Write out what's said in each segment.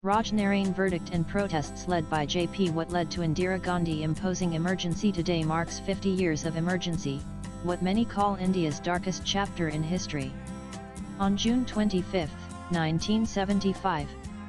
Narain verdict and protests led by JP. What led to Indira Gandhi imposing emergency today marks 50 years of emergency, what many call India's darkest chapter in history. On June 25, 1975,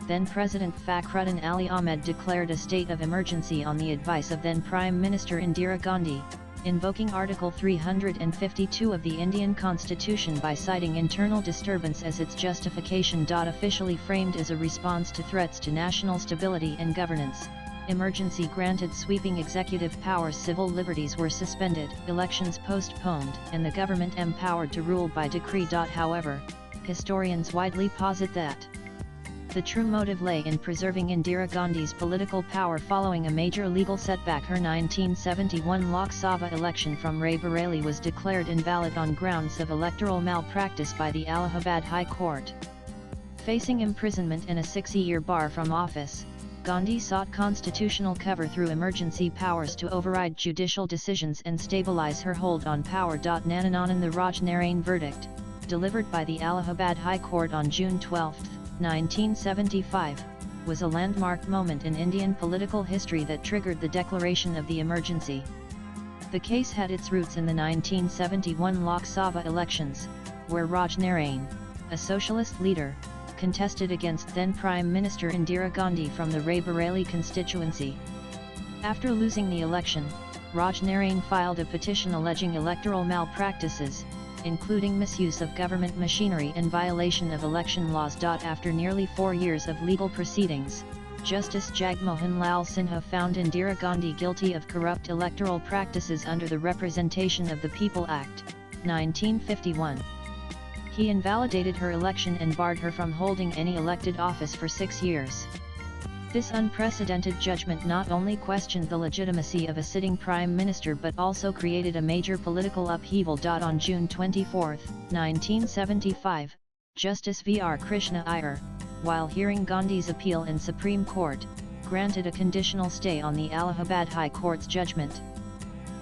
then-President Fakhruddin Ali Ahmed declared a state of emergency on the advice of then-Prime Minister Indira Gandhi, invoking Article 352 of the Indian Constitution by citing internal disturbance as its justification. Officially framed as a response to threats to national stability and governance, emergency granted sweeping executive powers, civil liberties were suspended, elections postponed, and the government empowered to rule by decree. However, historians widely posit that the true motive lay in preserving Indira Gandhi's political power following a major legal setback. Her 1971 Lok Sabha election from Raebareli was declared invalid on grounds of electoral malpractice by the Allahabad High Court. Facing imprisonment and a 6-year bar from office, Gandhi sought constitutional cover through emergency powers to override judicial decisions and stabilize her hold on power. Narain the Narain verdict, delivered by the Allahabad High Court on June 12, 1975, was a landmark moment in Indian political history that triggered the declaration of the emergency. The case had its roots in the 1971 Lok Sabha elections, where Narain, a socialist leader, contested against then-Prime Minister Indira Gandhi from the Raebareli constituency. After losing the election, Narain filed a petition alleging electoral malpractices, including misuse of government machinery and violation of election laws. After nearly 4 years of legal proceedings, Justice Jagmohan Lal Sinha found Indira Gandhi guilty of corrupt electoral practices under the Representation of the People Act, 1951. He invalidated her election and barred her from holding any elected office for 6 years. This unprecedented judgment not only questioned the legitimacy of a sitting prime minister but also created a major political upheaval. On June 24, 1975, Justice V.R. Krishna Iyer, while hearing Gandhi's appeal in Supreme Court, granted a conditional stay on the Allahabad High Court's judgment.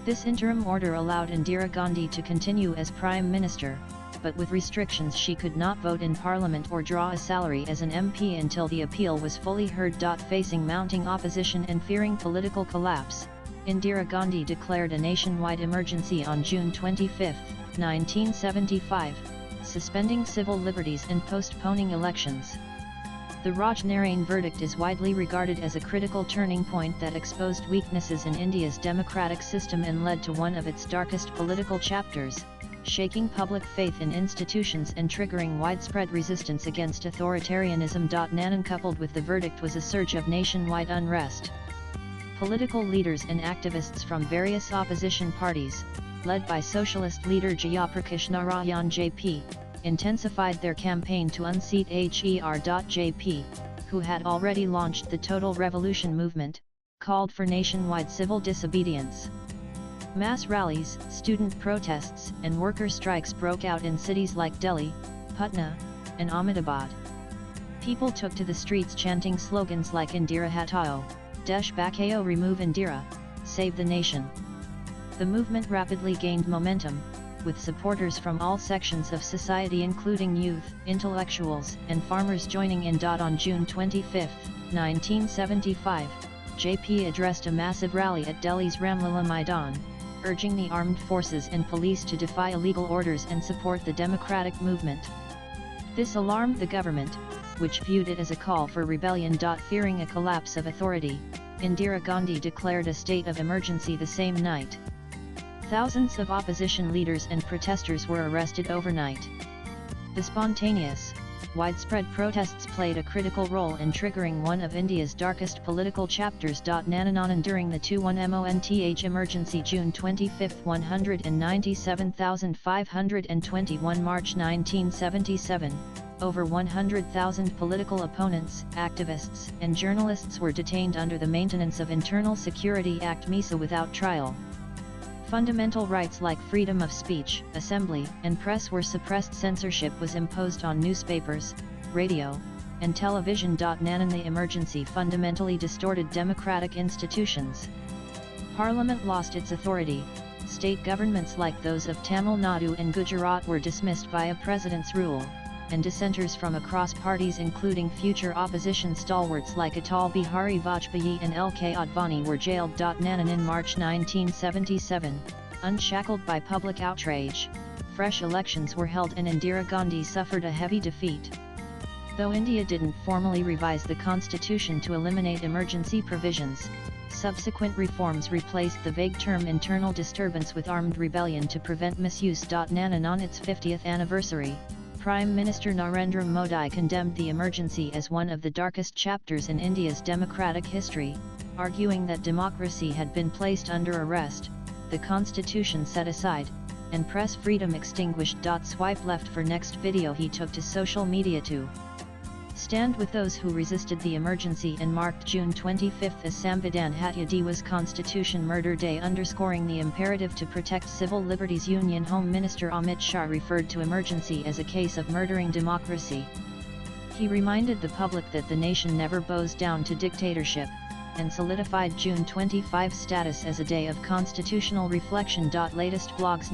This interim order allowed Indira Gandhi to continue as Prime Minister, but with restrictions: she could not vote in Parliament or draw a salary as an MP until the appeal was fully heard. Facing mounting opposition and fearing political collapse, Indira Gandhi declared a nationwide emergency on June 25, 1975, suspending civil liberties and postponing elections. The Narain verdict is widely regarded as a critical turning point that exposed weaknesses in India's democratic system and led to one of its darkest political chapters, shaking public faith in institutions and triggering widespread resistance against authoritarianism. Narain coupled with the verdict was a surge of nationwide unrest. Political leaders and activists from various opposition parties, led by socialist leader Jayaprakash Narayan JP, intensified their campaign to unseat Her.JP, who had already launched the Total Revolution movement, called for nationwide civil disobedience. Mass rallies, student protests, and worker strikes broke out in cities like Delhi, Patna, and Ahmedabad. People took to the streets chanting slogans like Indira Hatao, Desh Bachao, remove Indira, save the nation. The movement rapidly gained momentum, with supporters from all sections of society including youth, intellectuals, and farmers joining in. On June 25, 1975, JP addressed a massive rally at Delhi's Ramlila Maidan, urging the armed forces and police to defy illegal orders and support the democratic movement. This alarmed the government, which viewed it as a call for rebellion. Fearing a collapse of authority, Indira Gandhi declared a state of emergency the same night. Thousands of opposition leaders and protesters were arrested overnight. The spontaneous, widespread protests played a critical role in triggering one of India's darkest political chapters. Narain during the 21-month emergency June 25, 197,521 March 1977, over 100,000 political opponents, activists, and journalists were detained under the Maintenance of Internal Security Act (MISA) without trial. Fundamental rights like freedom of speech, assembly, and press were suppressed. Censorship was imposed on newspapers, radio, and television. Narain the emergency fundamentally distorted democratic institutions. Parliament lost its authority, state governments like those of Tamil Nadu and Gujarat were dismissed by a president's rule, and dissenters from across parties including future opposition stalwarts like Atal Bihari Vajpayee and L.K. Advani were jailed. Narain in March 1977, unshackled by public outrage, fresh elections were held and Indira Gandhi suffered a heavy defeat. Though India didn't formally revise the constitution to eliminate emergency provisions, subsequent reforms replaced the vague term internal disturbance with armed rebellion to prevent misuse. Narain on its 50th anniversary, Prime Minister Narendra Modi condemned the emergency as one of the darkest chapters in India's democratic history, arguing that democracy had been placed under arrest, the constitution set aside, and press freedom extinguished. Swipe left for next video. He took to social media to stand with those who resisted the emergency and marked June 25 as Samvidhan Hatya Divas Constitution Murder Day, underscoring the imperative to protect civil liberties. Union Home Minister Amit Shah referred to emergency as a case of murdering democracy. He reminded the public that the nation never bows down to dictatorship, and solidified June 25 status as a day of constitutional reflection. Latest blogs.